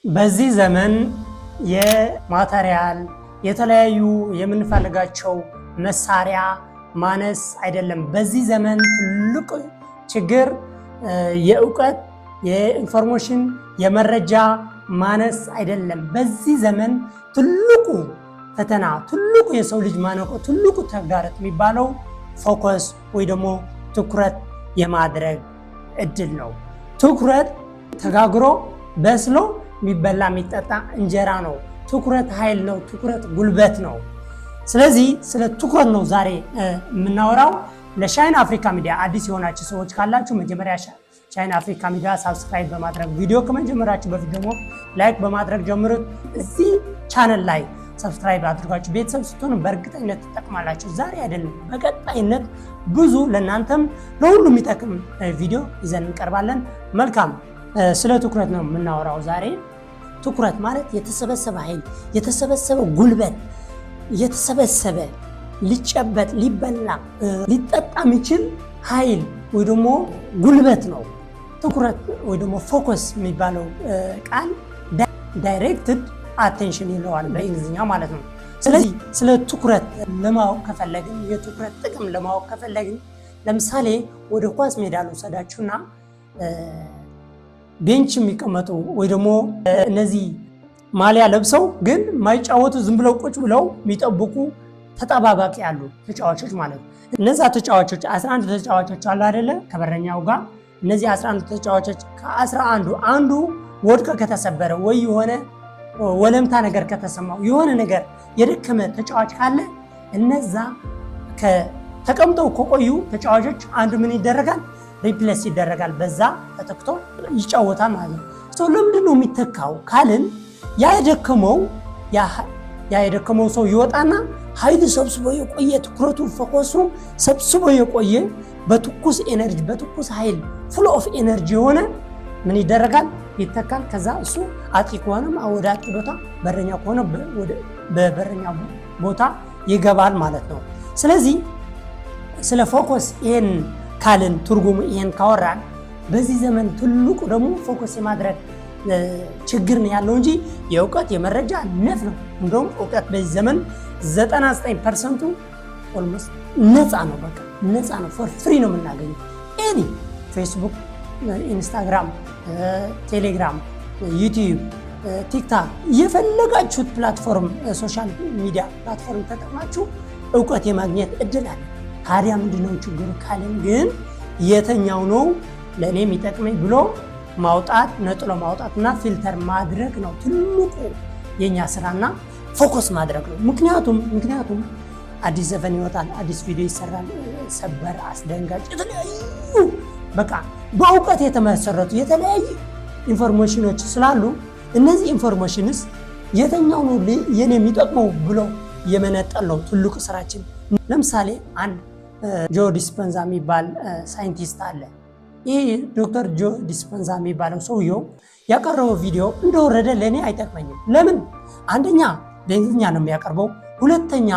በዚህ ዘመን የማቴሪያል የተለያዩ የምንፈልጋቸው መሳሪያ ማነስ አይደለም። በዚህ ዘመን ትልቁ ችግር የእውቀት፣ የኢንፎርሜሽን፣ የመረጃ ማነስ አይደለም። በዚህ ዘመን ትልቁ ፈተና፣ ትልቁ የሰው ልጅ ማነቆ፣ ትልቁ ተግዳሮት የሚባለው ፎከስ ወይ ደግሞ ትኩረት የማድረግ እድል ነው። ትኩረት ተጋግሮ በስሎ የሚበላ የሚጠጣ እንጀራ ነው። ትኩረት ኃይል ነው። ትኩረት ጉልበት ነው። ስለዚህ ስለ ትኩረት ነው ዛሬ የምናወራው። ለሻይን አፍሪካ ሚዲያ አዲስ የሆናችሁ ሰዎች ካላችሁ መጀመሪያ ሻይን አፍሪካ ሚዲያ ሳብስክራይብ በማድረግ ቪዲዮ ከመጀመራችሁ በፊት ደግሞ ላይክ በማድረግ ጀምሩት። እዚህ ቻነል ላይ ሰብስክራይብ አድርጋችሁ ቤተሰብ ስትሆኑ በእርግጠኝነት ትጠቅማላችሁ። ዛሬ አይደለም በቀጣይነት ብዙ ለእናንተም ለሁሉ የሚጠቅም ቪዲዮ ይዘን እንቀርባለን። መልካም፣ ስለ ትኩረት ነው የምናወራው ዛሬ። ትኩረት ማለት የተሰበሰበ ኃይል፣ የተሰበሰበ ጉልበት፣ የተሰበሰበ ሊጨበጥ፣ ሊበላ፣ ሊጠጣ የሚችል ኃይል ወይ ደግሞ ጉልበት ነው። ትኩረት ወይ ደግሞ ፎከስ የሚባለው ቃል ዳይሬክትድ አቴንሽን ይለዋል በእንግሊዝኛ ማለት ነው። ስለዚህ ስለ ትኩረት ለማወቅ ከፈለግን፣ የትኩረት ጥቅም ለማወቅ ከፈለግን ለምሳሌ ወደ ኳስ ሜዳ ልውሰዳችሁና ቤንች የሚቀመጡ ወይ ደግሞ እነዚህ ማሊያ ለብሰው ግን ማይጫወቱ ዝም ብለው ቁጭ ብለው የሚጠብቁ ተጠባባቂ ያሉ ተጫዋቾች ማለት ነው። እነዛ ተጫዋቾች 11 ተጫዋቾች አሉ አይደለ? ከበረኛው ጋር እነዚህ 11 ተጫዋቾች ከ11 አንዱ ወድቀ ከተሰበረ ወይ የሆነ ወለምታ ነገር ከተሰማው የሆነ ነገር የደከመ ተጫዋች ካለ እነዛ ተቀምጠው ከቆዩ ተጫዋቾች አንዱ ምን ይደረጋል? ሪፕሌስ ይደረጋል። በዛ ተተክቶ ይጫወታል ማለት ነው። ለምንድን ነው የሚተካው ካልን የደከመው ሰው ይወጣና ኃይል ሰብስቦ የቆየ ትኩረቱ ፎከሱ ሰብስቦ የቆየ በትኩስ ኤነርጂ በትኩስ ኃይል ፉል ኦፍ ኤነርጂ የሆነ ምን ይደረጋል? ይተካል። ከዛ እሱ አጥቂ ከሆነም ወደ አጥቂ ቦታ፣ በረኛ ከሆነ በበረኛ ቦታ ይገባል ማለት ነው። ስለዚህ ስለ ፎከስ ይሄን ካልን ትርጉሙ ይሄን ካወራን በዚህ ዘመን ትልቁ ደግሞ ፎከስ የማድረግ ችግር ነው ያለው እንጂ የእውቀት የመረጃ ነፍ ነው። እንደውም እውቀት በዚህ ዘመን 99% ኦልሞስት ነፃ ነው። በቃ ነፃ ነው። ፎር ፍሪ ነው የምናገኘው። ኤኒ ፌስቡክ፣ ኢንስታግራም፣ ቴሌግራም፣ ዩቲዩብ፣ ቲክታክ የፈለጋችሁት ፕላትፎርም ሶሻል ሚዲያ ፕላትፎርም ተጠቅማችሁ እውቀት የማግኘት እድል አለ። ታዲያ ምንድነው ችግሩ ካለን ግን የተኛው ነው ለእኔ የሚጠቅመኝ ብሎ ማውጣት፣ ነጥሎ ማውጣትና ፊልተር ማድረግ ነው ትልቁ የኛ ስራና ፎከስ ማድረግ ነው። ምክንያቱም አዲስ ዘፈን ይወጣል፣ አዲስ ቪዲዮ ይሰራል፣ ሰበር፣ አስደንጋጭ የተለያዩ በቃ በእውቀት የተመሰረቱ የተለያዩ ኢንፎርሜሽኖች ስላሉ እነዚህ ኢንፎርሜሽንስ የተኛው ነው የኔ የሚጠቅመው ብሎ የመነጠል ነው ትልቁ ስራችን። ለምሳሌ አንድ ጆ ዲስፐንዛ የሚባል ሳይንቲስት አለ። ይህ ዶክተር ጆ ዲስፐንዛ የሚባለው ሰውየው ያቀረበው ቪዲዮ እንደወረደ ለእኔ አይጠቅመኝም። ለምን? አንደኛ በእንግሊዝኛ ነው የሚያቀርበው፣ ሁለተኛ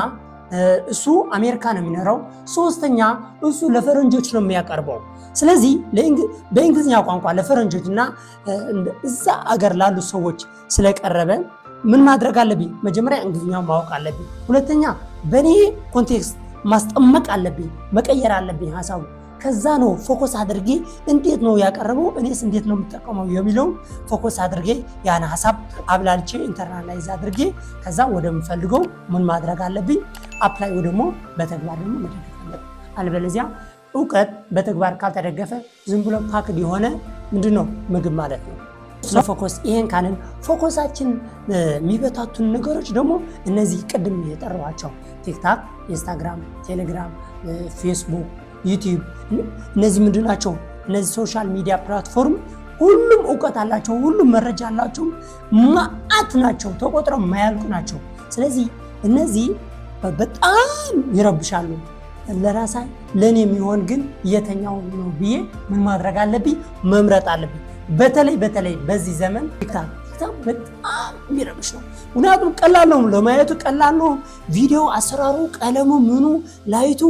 እሱ አሜሪካ ነው የሚኖረው፣ ሶስተኛ እሱ ለፈረንጆች ነው የሚያቀርበው። ስለዚህ በእንግሊዝኛ ቋንቋ ለፈረንጆች እና እዛ አገር ላሉ ሰዎች ስለቀረበ ምን ማድረግ አለብኝ? መጀመሪያ እንግሊዝኛው ማወቅ አለብኝ። ሁለተኛ በእኔ ኮንቴክስት ማስጠመቅ አለብኝ፣ መቀየር አለብኝ ሀሳቡ። ከዛ ነው ፎከስ አድርጌ እንዴት ነው ያቀረበው፣ እኔስ እንዴት ነው የምጠቀመው የሚለው ፎከስ አድርጌ ያን ሀሳብ አብላልቼ ኢንተርናላይዝ አድርጌ ከዛ ወደምፈልገው ምን ማድረግ አለብኝ አፕላይ ወይ ደግሞ በተግባር ደግሞ መደገፍ አለብኝ። አልበለዚያ እውቀት በተግባር ካልተደገፈ ዝም ብሎ ፓክድ የሆነ ምንድነው ምግብ ማለት ነው። ስለ ፎከስ ይሄን ካልን ፎከሳችን የሚበታቱን ነገሮች ደግሞ እነዚህ ቅድም የጠራኋቸው ቲክታክ፣ ኢንስታግራም፣ ቴሌግራም፣ ፌስቡክ፣ ዩቲዩብ እነዚህ ምንድን ናቸው? እነዚህ ሶሻል ሚዲያ ፕላትፎርም ሁሉም እውቀት አላቸው፣ ሁሉም መረጃ አላቸው፣ ማአት ናቸው፣ ተቆጥረው የማያልቁ ናቸው። ስለዚህ እነዚህ በጣም ይረብሻሉ። ለእኔ የሚሆን ግን የተኛው ነው ብዬ ምን ማድረግ አለብኝ? መምረጥ አለብኝ። በተለይ በዚህ ዘመን ቲክታክ በጣም የሚረብሽ ነው። ምክንያቱም ቀላል ነው፣ ለማየቱ ቀላል ነው። ቪዲዮ አሰራሩ፣ ቀለሙ፣ ምኑ፣ ላይቱ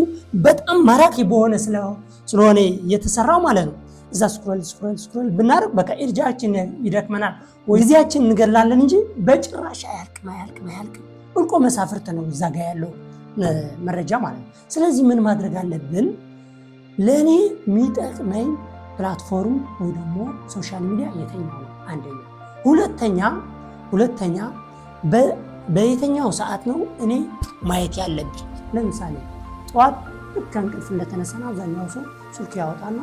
በጣም ማራኪ በሆነ ስለሆነ የተሰራው ማለት ነው። እዛ ስክሮል ብናደርግ በቃ ኤነርጂያችን ይደክመናል፣ ጊዜያችን እንገላለን እንጂ በጭራሽ አያልቅም። እልቆ መሳፍርት ነው እዛ ጋ ያለው መረጃ ማለት ነው። ስለዚህ ምን ማድረግ አለብን? ለእኔ የሚጠቅመኝ ፕላትፎርም ወይ ደግሞ ሶሻል ሚዲያ የትኛው ነው? አንደኛ። ሁለተኛ በየትኛው ሰዓት ነው እኔ ማየት ያለብኝ? ለምሳሌ ጠዋት ከእንቅልፍ እንደተነሳና አብዛኛው ሰው ስልክ ያወጣና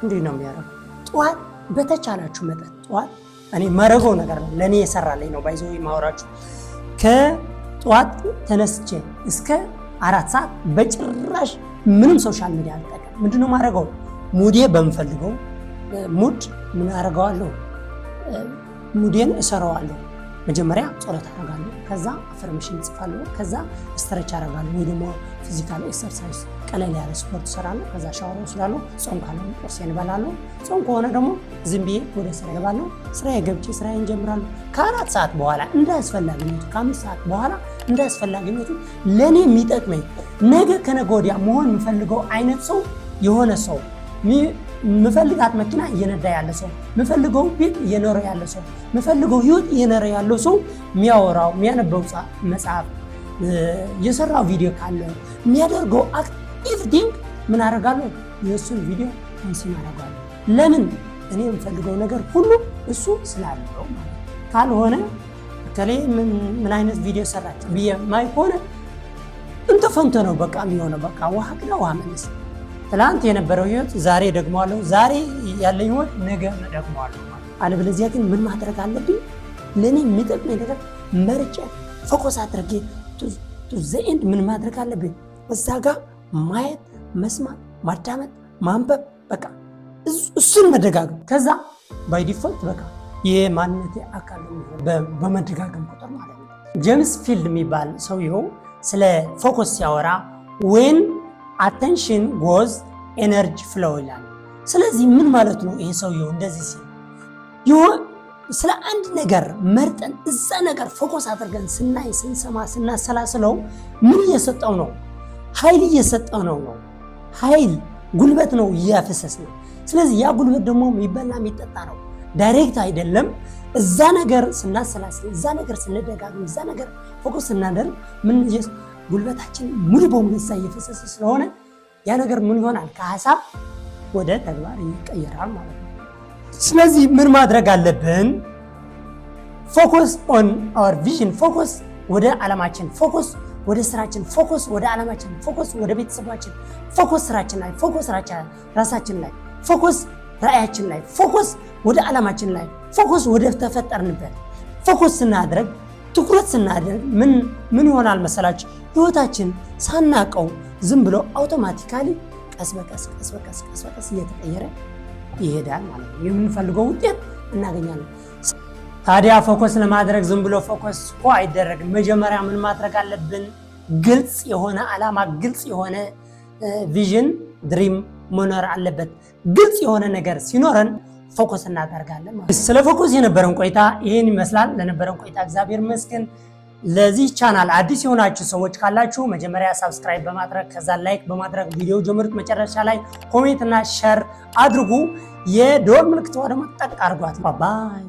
እንዲህ ነው የሚያደርገው። ጠዋት በተቻላችሁ መጠን ጠዋት እኔ ማረገው ነገር ነው ለእኔ የሰራልኝ ነው ባይዘው ማወራችሁ። ከጠዋት ተነስቼ እስከ 4 ሰዓት በጭራሽ ምንም ሶሻል ሚዲያ አልጠቀም። ምንድነው ማረገው? ሙዴ በምፈልገው ሙድ ምን አረጋዋለሁ? ሙዴን እሰራዋለሁ። መጀመሪያ ጸሎት አደርጋለሁ፣ ከዛ አፈርሜሽን እጽፋለሁ፣ ከዛ ስትሬች አደርጋለሁ ወይ ደግሞ ፊዚካል ኤክሰርሳይዝ ቀለል ያለ ስፖርት እሰራለሁ፣ ከዛ ሻወር ወስዳለሁ። ጾም ካለ ቁርሴን እበላለሁ፣ ጾም ከሆነ ደግሞ ዝም ብዬ ወደ ስራ እገባለሁ። ስራዬ ገብቼ ስራዬን ጀምራለሁ። ከ4 ሰዓት በኋላ እንዳስፈላጊነቱ፣ ከ5 ሰዓት በኋላ እንዳስፈላጊነቱ ለኔ የሚጠቅመኝ ነገ ከነገ ወዲያ መሆን የምፈልገው አይነት ሰው የሆነ ሰው ምፈልጋት መኪና እየነዳ ያለ ሰው፣ ምፈልገው ቤት እየኖረ ያለ ሰው፣ ምፈልገው ህይወት እየኖረ ያለው ሰው የሚያወራው የሚያነበው መጽሐፍ፣ የሰራው ቪዲዮ ካለ የሚያደርገው ኤቭሪቲንግ ምን አደርጋለሁ? የእሱን ቪዲዮ ኮንሱም አደርጋለሁ። ለምን? እኔ የምፈልገው ነገር ሁሉ እሱ ስላለው ማለት። ካልሆነ ከሌ ምን አይነት ቪዲዮ ሰራች ብዬ ማይ ከሆነ እንተፈንተ ነው በቃ የሚሆነው። በቃ ውሃ ቅዳ ውሃ መልስ። ትላንት የነበረው ህይወት ዛሬ ደግመዋለሁ፣ ዛሬ ያለኝ ህይወት ነገ ደግመዋለሁ ማለት። አለበለዚያ ግን ምን ማድረግ አለብኝ? ለኔ የሚጠቅመኝ ነገር መርጬ ፎከስ አድርጌ ቱ ዘ ኤንድ ምን ማድረግ አለብኝ? እዛ ጋር ማየት፣ መስማት፣ ማዳመጥ፣ ማንበብ፣ በቃ እሱን መደጋገም። ከዛ ባይ ዲፎልት በቃ የማንነቴ አካል በመደጋገም ቁጥር ማለት ነው። ጄምስ ፊልድ የሚባል ሰውየው ስለ ፎከስ ሲያወራ ዌን አቴንሽን ጎዝ ኤነርጂ ፍሎው ይላል። ስለዚህ ምን ማለት ነው ይሄ ሰውየው እንደዚህ ሲል? ስለ አንድ ነገር መርጠን እዛ ነገር ፎከስ አድርገን ስናይ፣ ስንሰማ፣ ስናሰላስለው ምን እየሰጠው ነው? ኃይል እየሰጠው ነው። ኃይል ጉልበት ነው እያፈሰስ ነው። ስለዚህ ያ ጉልበት ደግሞ የሚበላ የሚጠጣ ነው፣ ዳይሬክት አይደለም። እዛ ነገር ስናሰላስል፣ እዛ ነገር ስንደጋግም፣ እዛ ነገር ፎከስ ስናደርግ ምን ጉልበታችን ሙሉ በሙሉ እዛ እየፈሰሰ ስለሆነ ያ ነገር ምን ይሆናል? ከሀሳብ ወደ ተግባር ይቀየራል ማለት ነው። ስለዚህ ምን ማድረግ አለብን? ፎከስ ኦን አወር ቪዥን፣ ፎከስ ወደ ዓላማችን፣ ፎከስ ወደ ስራችን፣ ፎከስ ወደ ዓላማችን፣ ፎከስ ወደ ቤተሰባችን፣ ፎከስ ስራችን ላይ፣ ፎከስ ራሳችን ላይ፣ ፎከስ ራእያችን ላይ፣ ፎከስ ወደ ዓላማችን ላይ፣ ፎከስ ወደ ተፈጠርንበት። ፎከስ ስናደርግ፣ ትኩረት ስናደርግ ምን ይሆናል መሰላችሁ? ህይወታችን ሳናቀው ዝም ብሎ አውቶማቲካሊ ቀስ በቀስ እየተቀየረ ይሄዳል ማለት ነው። የምንፈልገው ውጤት እናገኛለን። ታዲያ ፎከስ ለማድረግ ዝም ብሎ ፎከስ እኮ አይደረግም። መጀመሪያ ምን ማድረግ አለብን? ግልጽ የሆነ ዓላማ፣ ግልጽ የሆነ ቪዥን፣ ድሪም መኖር አለበት። ግልጽ የሆነ ነገር ሲኖረን ፎከስ እናደርጋለን ማለት ነው። ስለ ፎከስ የነበረን ቆይታ ይህን ይመስላል። ለነበረን ቆይታ እግዚአብሔር ይመስገን። ለዚህ ቻናል አዲስ የሆናችሁ ሰዎች ካላችሁ መጀመሪያ ሳብስክራይብ በማድረግ ከዛ ላይክ በማድረግ ቪዲዮ ጀምሩት። መጨረሻ ላይ ኮሜንት እና ሼር አድርጉ። የደወል ምልክቷ ደግሞ ጠቅ አድርጓት። ባይ